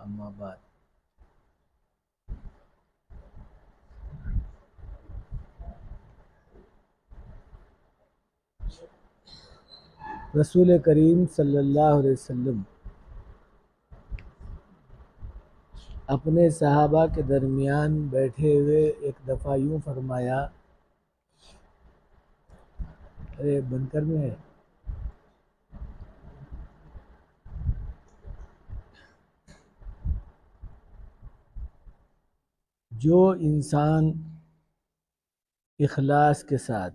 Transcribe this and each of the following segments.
اما بعد. رسول کریم صلی اللہ علیہ وسلم اپنے صحابہ کے درمیان بیٹھے ہوئے ایک دفعہ یوں فرمایا، ارے بنکر میں ہے، جو انسان اخلاص کے ساتھ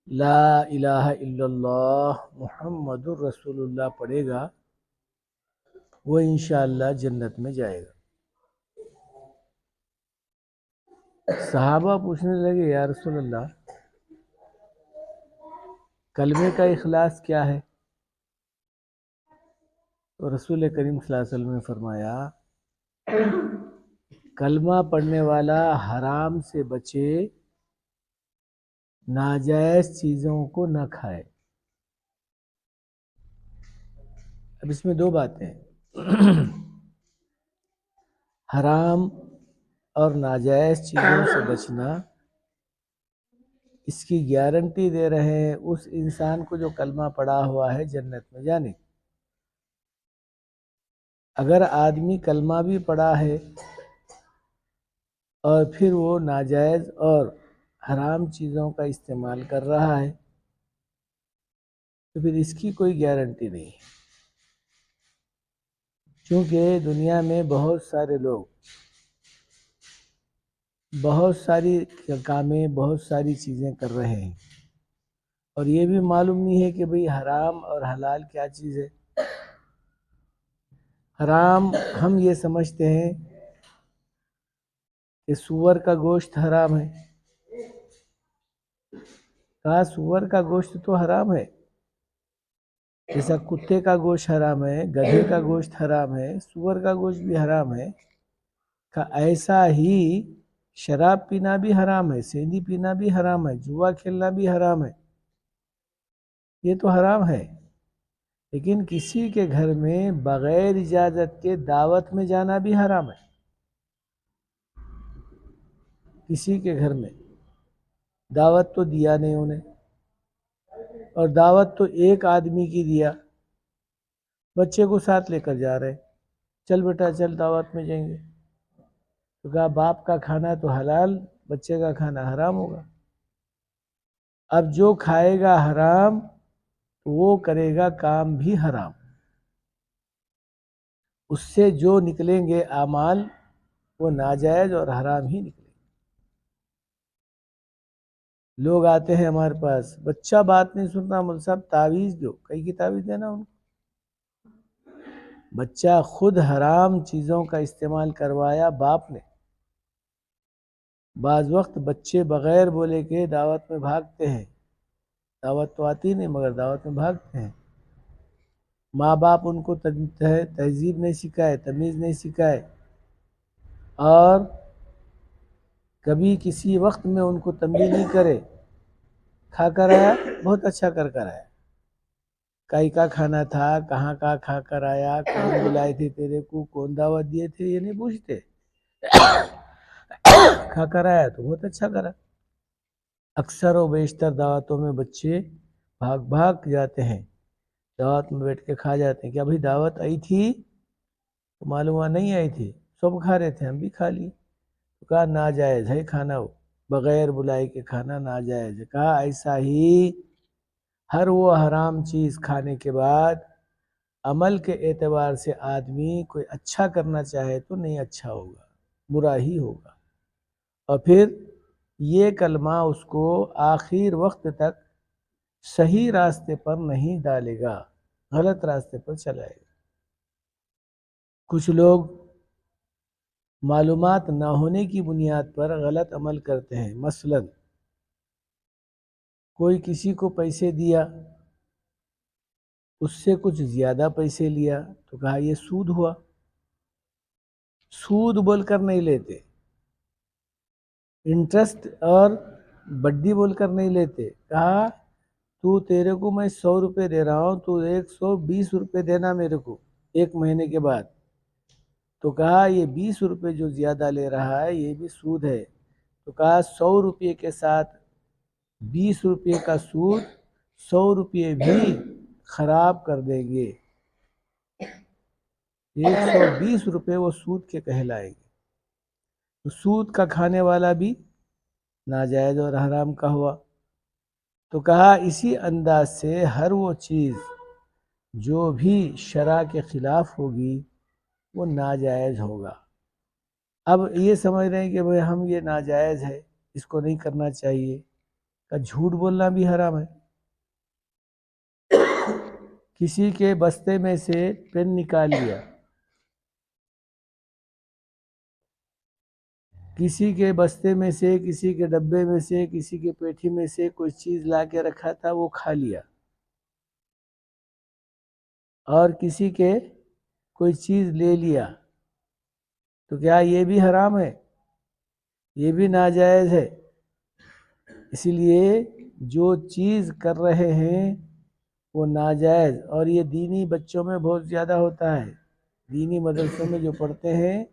لا الہ الا اللہ محمد الرسول اللہ پڑھے گا وہ انشاءاللہ جنت میں جائے گا. صحابہ پوچھنے لگے یا رسول اللہ کلمے کا اخلاص کیا ہے؟ تو رسول کریم صلی اللہ علیہ وسلم نے فرمایا کلمہ پڑھنے والا حرام سے بچے، ناجائز چیزوں کو نہ کھائے. اب اس میں دو باتیں ہیں، حرام اور ناجائز چیزوں سے بچنا، اس کی گارنٹی دے رہے ہیں اس انسان کو جو کلمہ پڑھا ہوا ہے جنت میں جانے. اگر آدمی کلمہ بھی پڑھا ہے اور پھر وہ ناجائز اور حرام چیزوں کا استعمال کر رہا ہے تو پھر اس کی کوئی گارنٹی نہیں ہے، چونکہ دنیا میں بہت سارے لوگ بہت ساری کامیں بہت ساری چیزیں کر رہے ہیں اور یہ بھی معلوم نہیں ہے کہ بھئی حرام اور حلال کیا چیز ہے. حرام ہم یہ سمجھتے ہیں کہ سور کا گوشت حرام ہے. کہا سور کا گوشت تو حرام ہے، جیسا کتے کا گوشت حرام ہے، گدھے کا گوشت حرام ہے، سور کا گوشت بھی حرام ہے. کہ ایسا ہی شراب پینا بھی حرام ہے، سینی پینا بھی حرام ہے، جوا کھیلنا بھی حرام ہے. یہ تو حرام ہے، لیکن کسی کے گھر میں بغیر اجازت کے دعوت میں جانا بھی حرام ہے. کسی کے گھر میں دعوت تو دیا نہیں انہیں، اور دعوت تو ایک آدمی کی دیا، بچے کو ساتھ لے کر جا رہے، چل بیٹا چل دعوت میں جائیں گے. تو کہا باپ کا کھانا تو حلال، بچے کا کھانا حرام ہوگا. اب جو کھائے گا حرام وہ کرے گا کام بھی حرام، اس سے جو نکلیں گے اعمال وہ ناجائز اور حرام ہی نکلیں گے. لوگ آتے ہیں ہمارے پاس، بچہ بات نہیں سنتا، مول صاحب تعویذ دو، کئی کی تعویذ دینا ان کو. بچہ خود حرام چیزوں کا استعمال کروایا باپ نے. بعض وقت بچے بغیر بولے کے دعوت میں بھاگتے ہیں، دعوت تو آتی نہیں مگر دعوت میں بھاگتے ہیں. ماں باپ ان کو تہذیب نہیں سکھائے، تمیز نہیں سکھائے، اور کبھی کسی وقت میں ان کو تنبیہ نہیں کرے. کھا کر آیا بہت اچھا کر آیا، کائی کا کھانا تھا، کہاں کا کھا کر آیا، کون بلائے تھے تیرے کو، کون دعوت دیے تھے، یہ نہیں پوچھتے. کھا کر آیا تو بہت اچھا کرا. اکثر و بیشتر دعوتوں میں بچے بھاگ بھاگ جاتے ہیں، دعوت میں بیٹھ کے کھا جاتے ہیں. کیا بھئی دعوت آئی تھی؟ تو معلوم ہوا نہیں آئی تھی، سب کھا رہے تھے، ہم بھی کھا لیے. تو کہا ناجائز ہے کھانا، وہ بغیر بلائی کے کھانا ناجائز ہے. کہا ایسا ہی ہر وہ حرام چیز کھانے کے بعد عمل کے اعتبار سے آدمی کوئی اچھا کرنا چاہے تو نہیں اچھا ہوگا، برا ہی ہوگا. اور پھر یہ کلمہ اس کو آخر وقت تک صحیح راستے پر نہیں ڈالے گا، غلط راستے پر چلائے گا. کچھ لوگ معلومات نہ ہونے کی بنیاد پر غلط عمل کرتے ہیں. مثلا کوئی کسی کو پیسے دیا، اس سے کچھ زیادہ پیسے لیا تو کہا یہ سود ہوا. سود بول کر نہیں لیتے، انٹرسٹ اور بڈی بول کر نہیں لیتے. کہا تو تیرے کو میں 100 روپے دے رہا ہوں، تو 120 روپے دینا میرے کو ایک مہینے کے بعد. تو کہا یہ 20 روپے جو زیادہ لے رہا ہے یہ بھی سود ہے. تو کہا 100 روپے کے ساتھ 20 روپے کا سود 100 روپے بھی خراب کر دیں گے. 120 روپے وہ سود کے کہلائیں گے. تو سود کا کھانے والا بھی ناجائز اور حرام کا ہوا. تو کہا اسی انداز سے ہر وہ چیز جو بھی شرع کے خلاف ہوگی وہ ناجائز ہوگا. اب یہ سمجھ رہے ہیں کہ بھئی ہم یہ ناجائز ہے اس کو نہیں کرنا چاہیے. کہ جھوٹ بولنا بھی حرام ہے. کسی کے بستے میں سے پین نکال لیا، کسی کے بستے میں سے، کسی کے ڈبے میں سے، کسی کے پیٹھی میں سے کوئی چیز لا کے رکھا تھا وہ کھا لیا، اور کسی کے کوئی چیز لے لیا، تو کیا یہ بھی حرام ہے؟ یہ بھی ناجائز ہے. اسی لیے جو چیز کر رہے ہیں وہ ناجائز، اور یہ دینی بچوں میں بہت زیادہ ہوتا ہے. دینی مدرسوں میں جو پڑھتے ہیں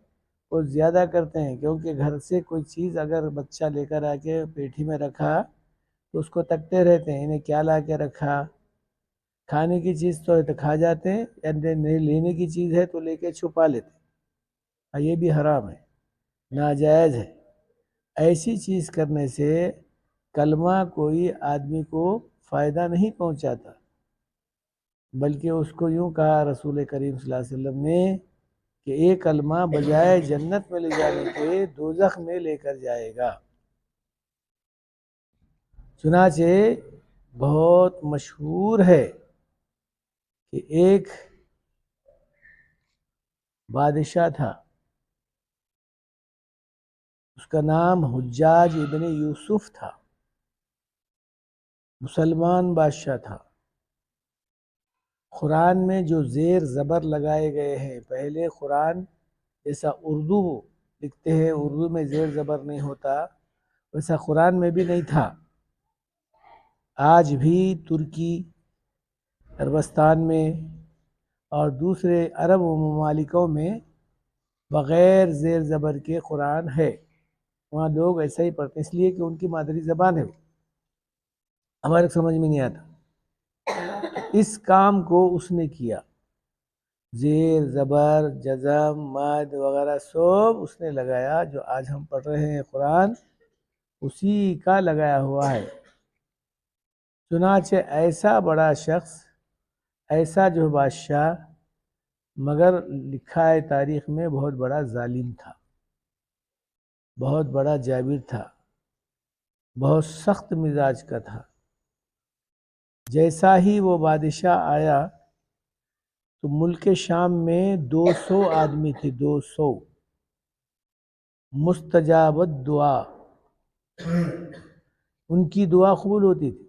وہ زیادہ کرتے ہیں، کیونکہ گھر سے کوئی چیز اگر بچہ لے کر آ کے پیٹھی میں رکھا تو اس کو تکتے رہتے ہیں انہیں کیا لا کے رکھا. کھانے کی چیز تو ہے تو کھا جاتے ہیں، یا لینے کی چیز ہے تو لے کے چھپا لیتے ہیں. یہ بھی حرام ہے، ناجائز ہے. ایسی چیز کرنے سے کلمہ کوئی آدمی کو فائدہ نہیں پہنچاتا، بلکہ اس کو یوں کہا رسول کریم صلی اللہ علیہ وسلم نے کہ ایک کلمہ بجائے جنت میں لے جانے کے دوزخ میں لے کر جائے گا. چنانچہ بہت مشہور ہے کہ ایک بادشاہ تھا، اس کا نام حجاج ابن یوسف تھا، مسلمان بادشاہ تھا. قرآن میں جو زیر زبر لگائے گئے ہیں، پہلے قرآن جیسا اردو لکھتے ہیں اردو میں زیر زبر نہیں ہوتا، ویسا قرآن میں بھی نہیں تھا. آج بھی ترکی، عربستان میں اور دوسرے عرب و ممالکوں میں بغیر زیر زبر کے قرآن ہے. وہاں لوگ ایسا ہی پڑھتے ہیں، اس لیے کہ ان کی مادری زبان ہے، ہمارے سمجھ میں نہیں آتا. اس کام کو اس نے کیا، زیر زبر جزم مد وغیرہ سب اس نے لگایا. جو آج ہم پڑھ رہے ہیں قرآن اسی کا لگایا ہوا ہے. چنانچہ ایسا بڑا شخص، ایسا جو بادشاہ، مگر لکھا ہے تاریخ میں بہت بڑا ظالم تھا، بہت بڑا جابر تھا، بہت سخت مزاج کا تھا. جیسا ہی وہ بادشاہ آیا تو ملک شام میں 200 آدمی تھے، 200 مستجاب الدعا، ان کی دعا قبول ہوتی تھی.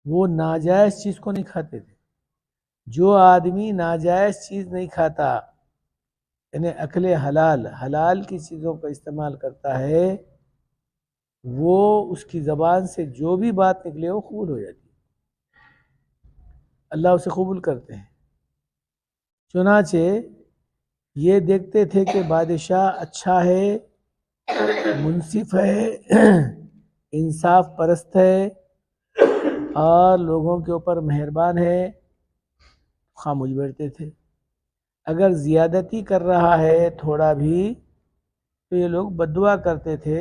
وہ ناجائز چیز کو نہیں کھاتے تھے. جو آدمی ناجائز چیز نہیں کھاتا، یعنی اکل حلال، حلال کی چیزوں کا استعمال کرتا ہے، وہ اس کی زبان سے جو بھی بات نکلے وہ قبول ہو جاتی ہے، اللہ اسے قبول کرتے ہیں. چنانچہ یہ دیکھتے تھے کہ بادشاہ اچھا ہے، منصف ہے، انصاف پرست ہے اور لوگوں کے اوپر مہربان ہے، خاموش بیٹھتے تھے. اگر زیادتی کر رہا ہے تھوڑا بھی تو یہ لوگ بددعا کرتے تھے.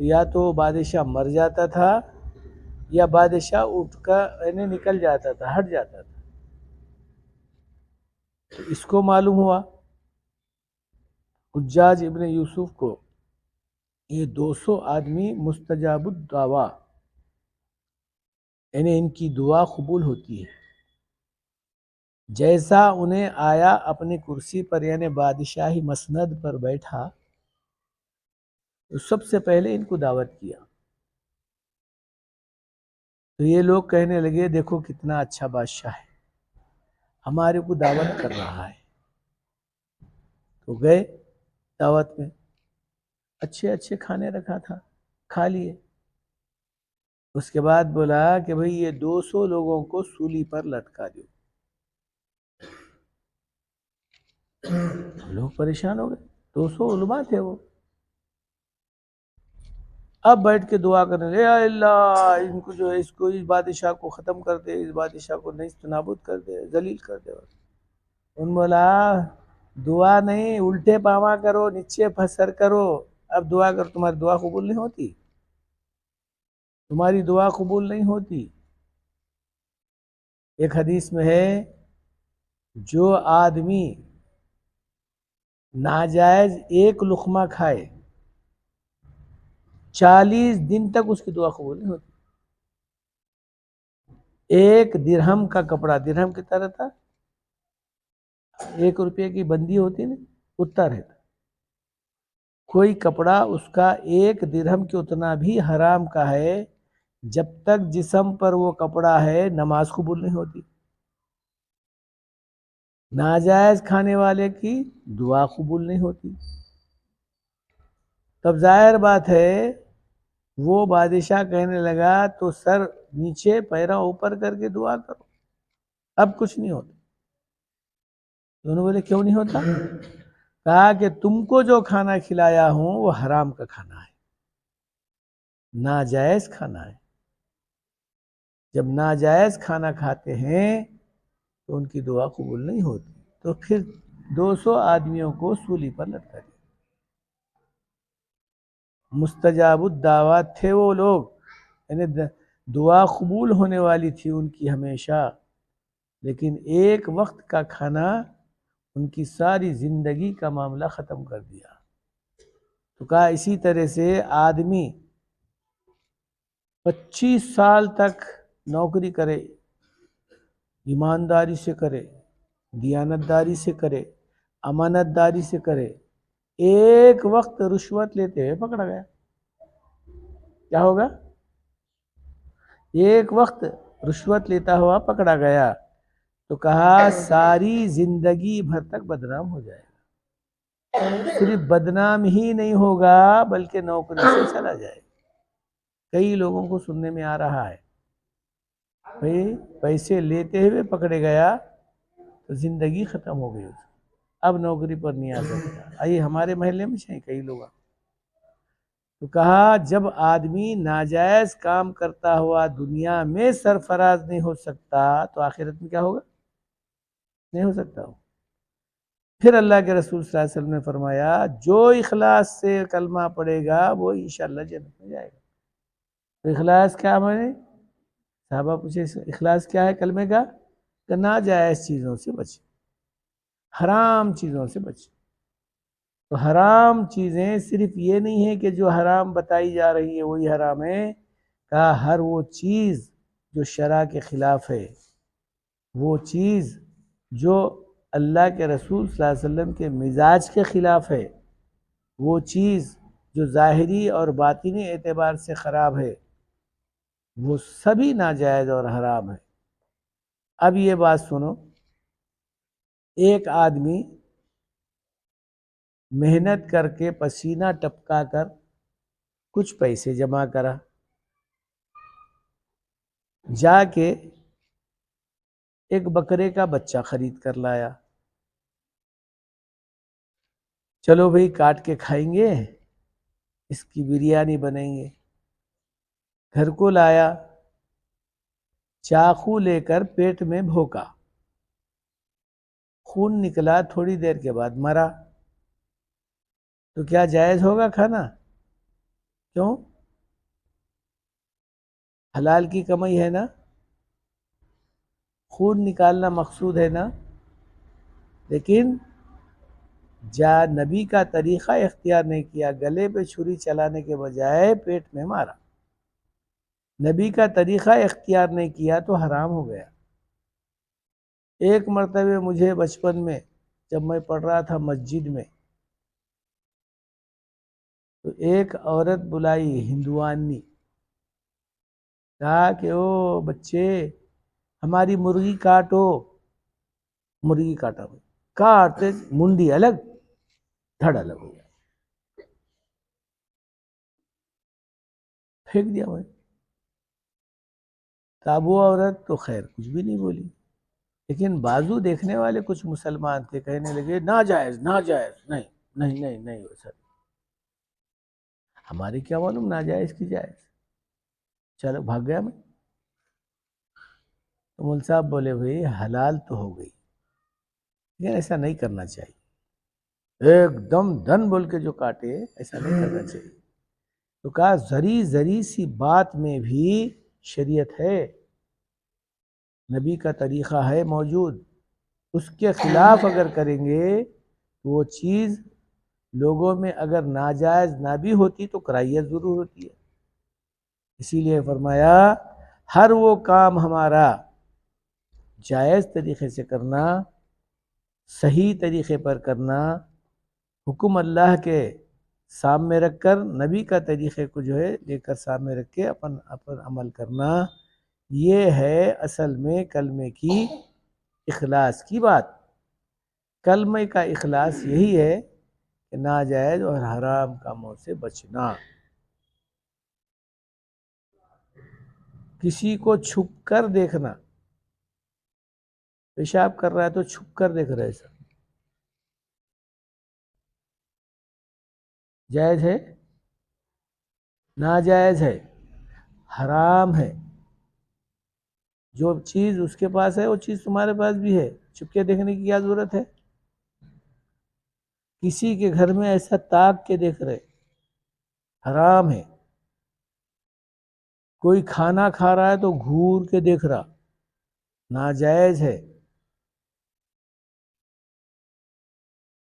یا تو بادشاہ مر جاتا تھا یا بادشاہ اٹھ کر نکل جاتا تھا، ہٹ جاتا تھا. تو اس کو معلوم ہوا حجاج ابن یوسف کو یہ 200 آدمی مستجاب الدعوا، یعنی ان کی دعا قبول ہوتی ہے. جیسا انہیں آیا اپنی کرسی پر، یعنی بادشاہی مسند پر بیٹھا، تو سب سے پہلے ان کو دعوت کیا. تو یہ لوگ کہنے لگے دیکھو کتنا اچھا بادشاہ ہے، ہمارے کو دعوت کر رہا ہے. تو گئے دعوت میں، اچھے اچھے کھانے رکھا تھا، کھا لیے. اس کے بعد بولا کہ بھئی یہ 200 لوگوں کو سولی پر لٹکا دو. لوگ پریشان ہو گئے، 200 علماء تھے وہ. اب بیٹھ کے دعا کرنے لگے، اے اللہ ان کو جو ہے اس بادشاہ کو ختم کر دے، اس بادشاہ کو نیست نابود کر دے، ذلیل کر دے. ان بولا دعا نہیں، الٹے پاوا کرو، نیچے پھسر کرو. اب دعا کر، تمہاری دعا قبول نہیں ہوتی، تمہاری دعا قبول نہیں ہوتی. ایک حدیث میں ہے، جو آدمی ناجائز ایک لقمہ کھائے 40 دن تک اس کی دعا قبول نہیں ہوتی. ایک درہم کا کپڑا، درہم کتنا رہتا؟ 1 روپے کی بندی ہوتی نا، اتنا رہتا. کوئی کپڑا اس کا 1 درہم کے اتنا بھی حرام کا ہے، جب تک جسم پر وہ کپڑا ہے نماز قبول نہیں ہوتی. ناجائز کھانے والے کی دعا قبول نہیں ہوتی. تب ظاہر بات ہے وہ بادشاہ کہنے لگا تو سر نیچے پیرا اوپر کر کے دعا کرو، اب کچھ نہیں ہوتا. دونوں بولے کیوں نہیں ہوتا؟ کہا کہ تم کو جو کھانا کھلایا ہوں وہ حرام کا کھانا ہے، ناجائز کھانا ہے. جب ناجائز کھانا کھاتے ہیں تو ان کی دعا قبول نہیں ہوتی. تو پھر 200 آدمیوں کو سولی پر لٹکا دیا. مستجاب الدعوات تھے وہ لوگ، یعنی دعا قبول ہونے والی تھی ان کی ہمیشہ، لیکن ایک وقت کا کھانا ان کی ساری زندگی کا معاملہ ختم کر دیا. تو کہا اسی طرح سے آدمی 25 سال تک نوکری کرے، ایمانداری سے کرے، دیانتداری سے کرے، امانت داری سے کرے، ایک وقت رشوت لیتے ہوئے پکڑا گیا، کیا ہوگا؟ ایک وقت رشوت لیتا ہوا پکڑا گیا تو کہا ساری زندگی بھر تک بدنام ہو جائے گا. صرف بدنام ہی نہیں ہوگا بلکہ نوکری سے چلا جائے گا. کئی لوگوں کو سننے میں آ رہا ہے بھئی پیسے لیتے ہوئے پکڑے گیا تو زندگی ختم ہو گئی، اب نوکری پر نہیں آ سکتا. آئیے ہمارے محلے میں سے کئی لوگ. تو کہا جب آدمی ناجائز کام کرتا ہوا دنیا میں سرفراز نہیں ہو سکتا تو آخرت میں کیا ہوگا؟ نہیں ہو سکتا ہو. پھر اللہ کے رسول صلی اللہ علیہ وسلم نے فرمایا جو اخلاص سے کلمہ پڑھے گا وہ انشاءاللہ جنت میں جائے گا. تو اخلاص کیا مانے؟ صحابہ پوچھے اخلاص کیا ہے کلمے کا؟ کہ ناجائز چیزوں سے بچے، حرام چیزوں سے بچے. تو حرام چیزیں صرف یہ نہیں ہے کہ جو حرام بتائی جا رہی ہے وہی حرام ہے، کہا ہر وہ چیز جو شرع کے خلاف ہے، وہ چیز جو اللہ کے رسول صلی اللہ علیہ وسلم کے مزاج کے خلاف ہے، وہ چیز جو ظاہری اور باطنی اعتبار سے خراب ہے، وہ سبھی ناجائز اور حرام ہے. اب یہ بات سنو، ایک آدمی محنت کر کے پسینہ ٹپکا کر کچھ پیسے جمع کرا، جا کے ایک بکرے کا بچہ خرید کر لایا. چلو بھئی کاٹ کے کھائیں گے، اس کی بریانی بنائیں گے. گھر کو لایا، چاقو لے کر پیٹ میں بھوکا، خون نکلا، تھوڑی دیر کے بعد مرا. تو کیا جائز ہوگا کھانا؟ کیوں؟ حلال کی کمائی ہے نا، خون نکالنا مقصود ہے نا. لیکن نبی کا طریقہ اختیار نہیں کیا، گلے پہ چھری چلانے کے بجائے پیٹ میں مارا. نبی کا طریقہ اختیار نہیں کیا تو حرام ہو گیا. ایک مرتبہ مجھے بچپن میں جب میں پڑھ رہا تھا مسجد میں، تو ایک عورت بلائی ہندوانی، کہا کہ او بچے ہماری مرغی کاٹو. مرغی کاٹا ہوئی، کاٹتے منڈی الگ دھڑ الگ ہو گیا، پھینک دیا میں. تاب وہ عورت تو خیر کچھ بھی نہیں بولی، لیکن بازو دیکھنے والے کچھ مسلمان تھے، کہنے لگے ناجائز ناجائز، نہیں نہیں نہیں نہیں ویسا، ہماری کیا معلوم ناجائز کی جائز، چلو بھاگ گیا میں۔ تو مول صاحب بولے بھائی حلال تو ہو گئی، لیکن ایسا نہیں کرنا چاہیے، ایک دم دن بول کے جو کاٹے ایسا نہیں کرنا چاہیے۔ تو کہا ذری سی بات میں بھی شریعت ہے، نبی کا طریقہ ہے موجود، اس کے خلاف اگر کریں گے تو وہ چیز لوگوں میں اگر ناجائز نہ بھی ہوتی تو کراہیت ضرور ہوتی ہے۔ اسی لیے فرمایا ہر وہ کام ہمارا جائز طریقے سے کرنا، صحیح طریقے پر کرنا، حکم اللہ کے سامنے رکھ کر نبی کا طریقے کو جو ہے لے کر سامنے رکھ کے اپن عمل کرنا، یہ ہے اصل میں کلمے کی اخلاص کی بات۔ کلمے کا اخلاص یہی ہے کہ ناجائز اور حرام کاموں سے بچنا، کسی کو چھپ کر دیکھنا، پیشاب کر رہا ہے تو چھپ کر دیکھ رہا ہے، ایسا جائز ہے؟ ناجائز ہے، حرام ہے۔ جو چیز اس کے پاس ہے وہ چیز تمہارے پاس بھی ہے، چھپ کے دیکھنے کی کیا ضرورت ہے؟ کسی کے گھر میں ایسا تاک کے دیکھ رہے، حرام ہے۔ کوئی کھانا کھا رہا ہے تو گھور کے دیکھ رہا، ناجائز ہے۔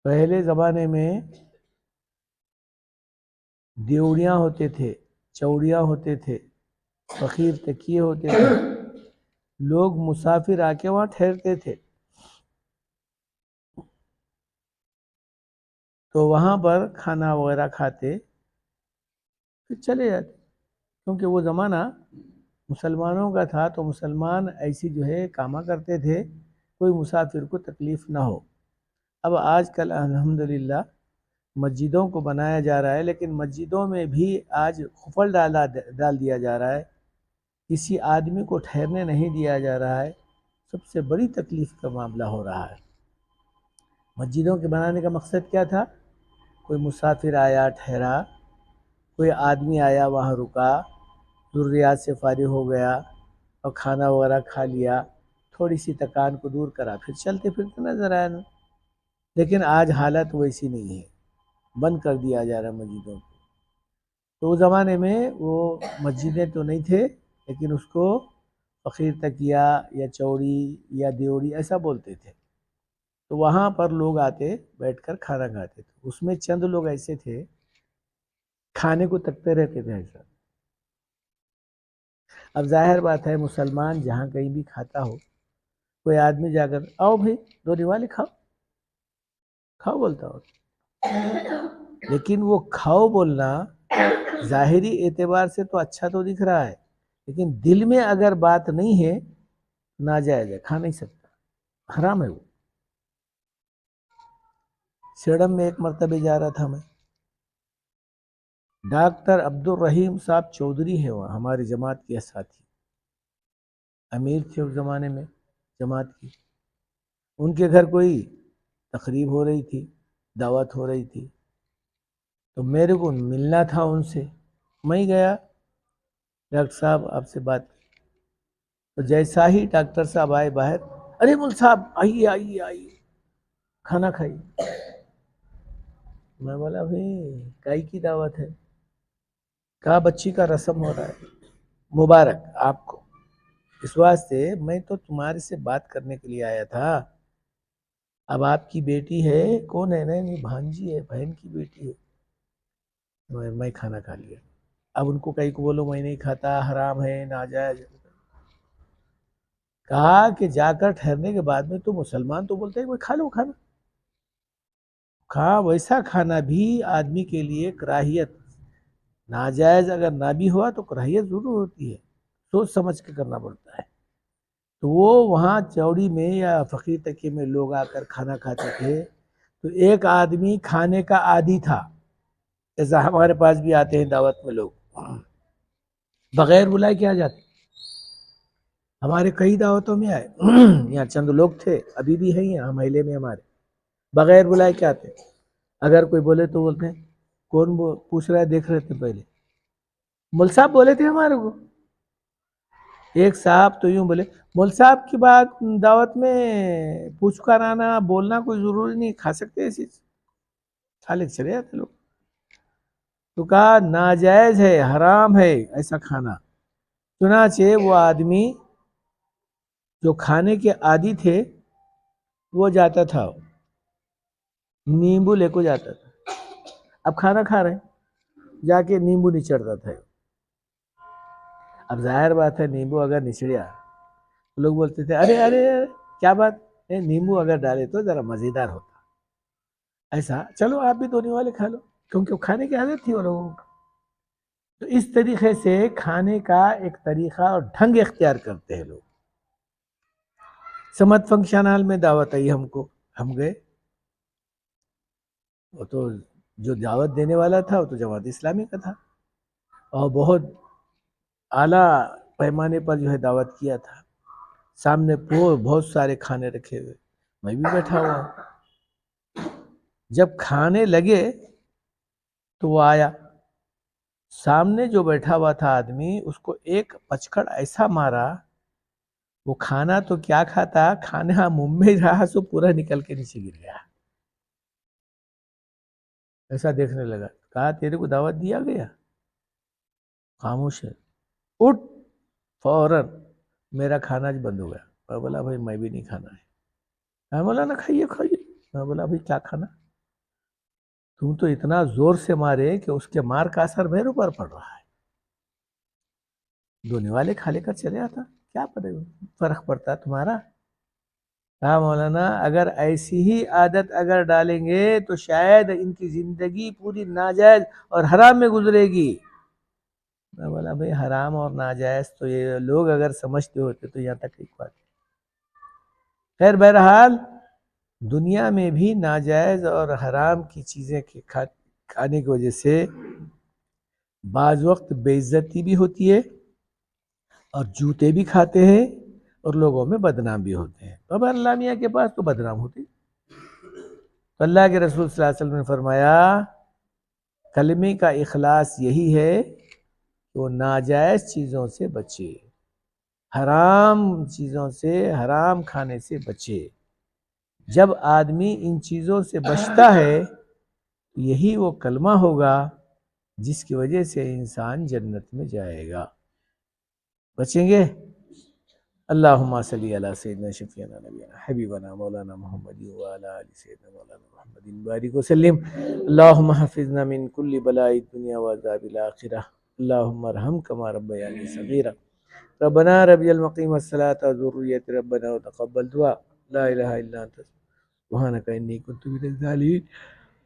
پہلے زمانے میں دیوڑیاں ہوتے تھے، چوڑیاں ہوتے تھے، فقیر تکیے ہوتے تھے، لوگ مسافر آ کے وہاں ٹھہرتے تھے، تو وہاں پر کھانا وغیرہ کھاتے پھر چلے جاتے، کیونکہ وہ زمانہ مسلمانوں کا تھا، تو مسلمان ایسی جو ہے کاما کرتے تھے کوئی مسافر کو تکلیف نہ ہو۔ اب آج کل الحمدللہ مسجدوں کو بنایا جا رہا ہے، لیکن مسجدوں میں بھی آج خفل ڈال دیا جا رہا ہے، کسی آدمی کو ٹھہرنے نہیں دیا جا رہا ہے، سب سے بڑی تکلیف کا معاملہ ہو رہا ہے۔ مسجدوں کے بنانے کا مقصد کیا تھا؟ کوئی مسافر آیا ٹھہرا، کوئی آدمی آیا وہاں رکا، ضروریات سے فارغ ہو گیا اور کھانا وغیرہ کھا لیا، تھوڑی سی تکان کو دور کرا، پھر چلتے پھرتے نظر آیا نا۔ لیکن آج حالت ویسی نہیں ہے، بند کر دیا جا رہا ہے مسجدوں کو۔ تو اس زمانے میں وہ مسجدیں تو نہیں تھے، لیکن اس کو فقیر تکیہ یا چوڑی یا دیوڑی ایسا بولتے تھے، تو وہاں پر لوگ آتے بیٹھ کر کھانا کھاتے تھے۔ اس میں چند لوگ ایسے تھے کھانے کو تکتے رہتے تھے ایسا۔ اب ظاہر بات ہے مسلمان جہاں کہیں بھی کھاتا ہو، کوئی آدمی جا کر آؤ بھائی دو نوالے کھاؤ کھاؤ بولتا ہو، لیکن وہ کھاؤ بولنا ظاہری اعتبار سے تو اچھا تو دکھ رہا ہے، لیکن دل میں اگر بات نہیں ہے ناجائز ہے، کھا نہیں سکتا، حرام ہے وہ۔ سیڑم میں ایک مرتبہ جا رہا تھا میں، ڈاکٹر عبدالرحیم صاحب چودھری ہے، وہاں ہماری جماعت کے ساتھی، امیر تھے اس زمانے میں جماعت کی۔ ان کے گھر کوئی تقریب ہو رہی تھی، دعوت ہو رہی تھی، تو میرے کو ملنا تھا ان سے، میں گیا، ڈاکٹر صاحب آپ سے بات کی۔ تو جیسا ہی ڈاکٹر صاحب آئے باہر، ارے مول صاحب آئیے آئیے آئیے کھانا کھائیے۔ میں بولا بھائی کائی کی دعوت ہے؟ کہا بچی کا رسم ہو رہا ہے، مبارک آپ کو، اس واسطے میں تو تمہارے سے بات کرنے کے لیے آیا تھا، اب آپ کی بیٹی ہے، کون ہے؟ نہیں بھانجی ہے، بہن کی بیٹی ہے، میں کھانا کھا لیا۔ اب ان کو کہیں کو بولو میں نہیں کھاتا، حرام ہے، ناجائز ہے۔ کہا کہ جا کر ٹھہرنے کے بعد میں تو مسلمان تو بولتے ہیں کہ کھا لو کھانا، کہا ویسا کھانا بھی آدمی کے لیے کراہیت، ناجائز اگر نہ بھی ہوا تو کراہیت ضرور ہوتی ہے، سوچ سمجھ کے کرنا پڑتا ہے۔ تو وہ وہاں چوڑی میں یا فقیر تکیے میں لوگ آ کر کھانا کھاتے تھے، تو ایک آدمی کھانے کا عادی تھا، ایسا ہمارے پاس بھی آتے ہیں دعوت میں لوگ، بغیر بلائے کیا جاتے، ہمارے کئی دعوتوں میں آئے یہاں چند لوگ تھے، ابھی بھی ہیں یہاں محلے میں ہمارے، بغیر بلائے کے آتے، اگر کوئی بولے تو بولتے ہیں کون پوچھ رہا ہے، دیکھ رہے تھے پہلے، مول صاحب بولے تھے ہمارے کو، ایک صاحب تو یوں بولے مول صاحب کی بات دعوت میں پوچھ کر آنا بولنا کوئی ضروری نہیں، کھا سکتے ایسی کھا لے چلے جاتے لوگ، تو کہا ناجائز ہے، حرام ہے ایسا کھانا، چنانچہ وہ آدمی جو کھانے کے عادی تھے وہ جاتا تھا، نیمبو لے کو جاتا تھا، اب کھانا کھا رہے ہیں جا کے نیمبو نچڑتا تھا، اب ظاہر بات ہے نیمبو اگر نچڑیا لوگ بولتے تھے ارے ارے کیا بات ہے، نیمبو اگر ڈالے تو ذرا مزیدار ہوتا، ایسا چلو آپ بھی دھونے والے کھا لو، کیونکہ وہ کھانے کی عادت تھی وہ لوگوں کو، تو اس طریقے سے کھانے کا ایک طریقہ اور ڈھنگ اختیار کرتے ہیں لوگ۔ سمت فنکشن ہال میں دعوت آئی ہم کو، ہم گئے، وہ تو جو دعوت دینے والا تھا وہ تو جماعت اسلامی کا تھا، اور بہت اعلیٰ پیمانے پر جو ہے دعوت کیا تھا، سامنے بہت سارے کھانے رکھے ہوئے، میں بھی بیٹھا ہوا ہوں، جب کھانے لگے تو وہ آیا، سامنے جو بیٹھا ہوا تھا آدمی اس کو ایک پچکڑ ایسا مارا، وہ کھانا تو کیا کھاتا، کھانا منہ میں رہا سو پورا نکل کے نیچے گر گیا، ایسا دیکھنے لگا، کہا تیرے کو دعوت دیا گیا، خاموش ہے، اٹھ، فوراً میرا کھانا بند ہو گیا، میں بولا بھائی میں بھی نہیں کھانا ہے، میں بولا نا کھائیے کھائیے، میں بولا بھائی کیا کھانا، تم تو اتنا زور سے مارے کہ اس کے مار کا اثر میرے اوپر پڑ رہا ہے، دھونے والے کھا لے کر چلے آتا، کیا فرق پڑتا تمہارا، کہا مولانا اگر ایسی ہی عادت اگر ڈالیں گے تو شاید ان کی زندگی پوری ناجائز اور حرام میں گزرے گی، میں بولا بھائی حرام اور ناجائز تو یہ لوگ اگر سمجھتے ہوتے تو یہاں تک ایک بات، خیر بہرحال دنیا میں بھی ناجائز اور حرام کی چیزیں کھانے کی وجہ سے بعض وقت بے عزتی بھی ہوتی ہے اور جوتے بھی کھاتے ہیں اور لوگوں میں بدنام بھی ہوتے ہیں، اب اللہ میاں کے پاس تو بدنام ہوتے، تو اللہ کے رسول صلی اللہ علیہ وسلم نے فرمایا کلمے کا اخلاص یہی ہے کہ وہ ناجائز چیزوں سے بچے، حرام چیزوں سے، حرام کھانے سے بچے، جب آدمی ان چیزوں سے بچتا ہے یہی وہ کلمہ ہوگا جس کی وجہ سے انسان جنت میں جائے گا، بچیں گے، اللہم صلی علی سیدنا شفیعنا نبینا حبیبنا مولانا محمد وعلی آل سیدنا مولانا محمد بارک وسلم، اللہم حفظنا من کل بلاء الدنیا وعذاب الآخرہ، اللہم ارحم کما ربیانی صغیرا، ربنا ربی المقیم الصلاة ذریت ربنا وتقبل دعا، لا الہ الا انت سبحانک انی کنت من الظالمین،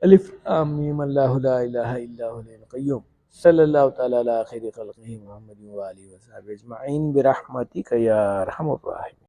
الف لام میم اللہ لا الہ الا هو الحی القیوم، صلی اللہ تعالی علی خیر خلقہ محمد وآلہ وصحبہ اجمعین برحمتک یا ارحم الراحمین۔